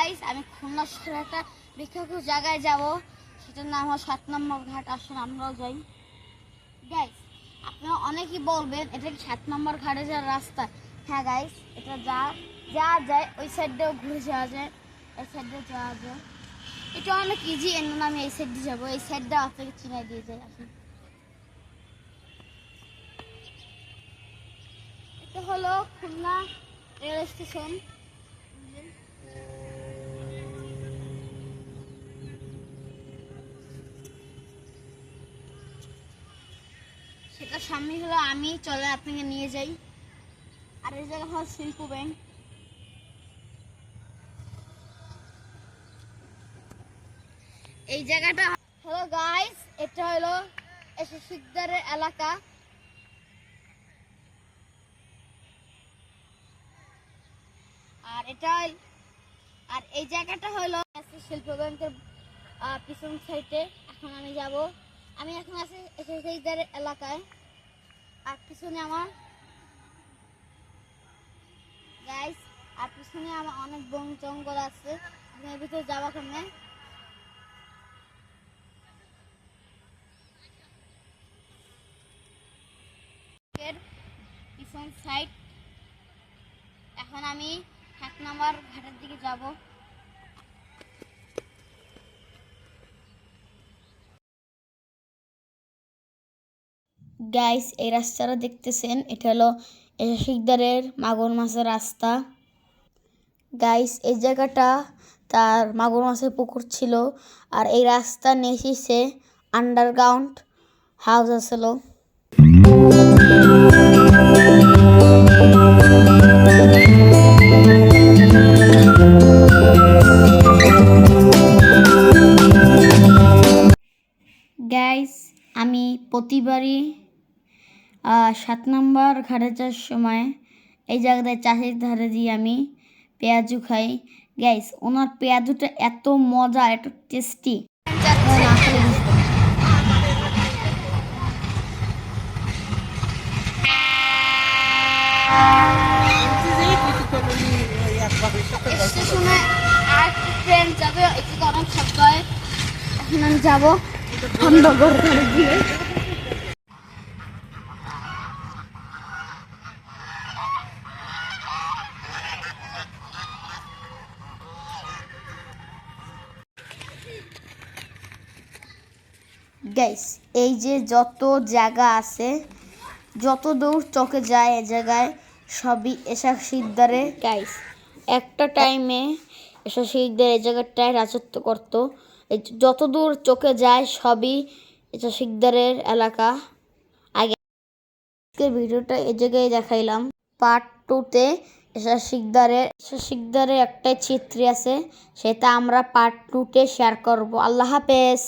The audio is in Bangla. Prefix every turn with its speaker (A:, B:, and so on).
A: গাইস, আমি খুলনা শহরে একটা বিখ্যাত জায়গায় যাব, সেটার নাম হলো 7 নম্বর ঘাট। আসুন আমরাও যাই। গাইস, আপনারা অনেকেই বলবেন এটা কি 7 নম্বর ঘাটে যাওয়ার রাস্তা? হ্যাঁ গাইস, এটা যাওয়া যায়, ওই সাইড দিয়েও ঘুরে যাওয়া যায়, এই সাইড দিয়ে যাওয়া যায়। এটা অনেক ইজি, এর জন্য আমি এই সাইড দিয়ে যাবো। এই সাইড দিয়ে আপনাকে চিনাই দিয়ে যাই। আসুন, এটা হলো খুলনা রেল স্টেশন। সেটা সামনে হলো, আমি চলে আপনাকে নিয়ে যাই। আর এই জায়গা হলো শিল্প ব্যাংক। এই জায়গাটা হলো গাইস, এটা হলো শিকদারের এলাকা। আর এই জায়গাটা হলো শিল্প ব্যাংকের পিছন সাইডে। এখন আমি এখন আছি শিকদারের এলাকায়। আর পিছনে আমার গাইস, আর পিছনে আমার অনেক বন জঙ্গল আছে। এর ভিতরে যাওয়া কেমনে? পিছন সাইড। এখন আমি 7 নম্বর ঘাটের দিকে যাব। গাইস, এই রাস্তাটা দেখতেছেন, এটা হলো শিকদারের মাগুর মাছের রাস্তা। গাইস, এই জায়গাটা তার মাগুর মাছের পুকুর ছিল। আর এই রাস্তা নিচে আন্ডারগ্রাউন্ড হাউস আছিল। গাইস, আমি প্রতিবারই 7 নম্বর ঘাটে যাওয়ার সময় এই জায়গায় চাষের ধারে দিয়ে আমি পেঁয়াজু খাই। গাইস, ওনার পেঁয়াজুটা এত মজা, এত টেস্টি। স্টেশনে আর ট্রেন যাবে, এদিকে অনেক শব্দ হয়। এখন আমি যাবো খন্দগর ঘাটের দিকে। গাইস, এই যে যত জায়গা আছে, যত দূর চোখে যায়, এই জায়গায় সবই এসা শিকদারে। গাইস, একটা টাইমে এসা শিকদার এই জায়গাটায় রাজত্ব করতো। এই যত দূর চোখে যায় সবই এসা শিকদারের এলাকা। আগে ভিডিওটা এই জায়গায় দেখাইলাম। পার্ট 2-তে এসা শিকদারের একটাই চিত্র আছে, সেটা আমরা পার্ট 2-তে শেয়ার করব। আল্লাহ হাফেজ।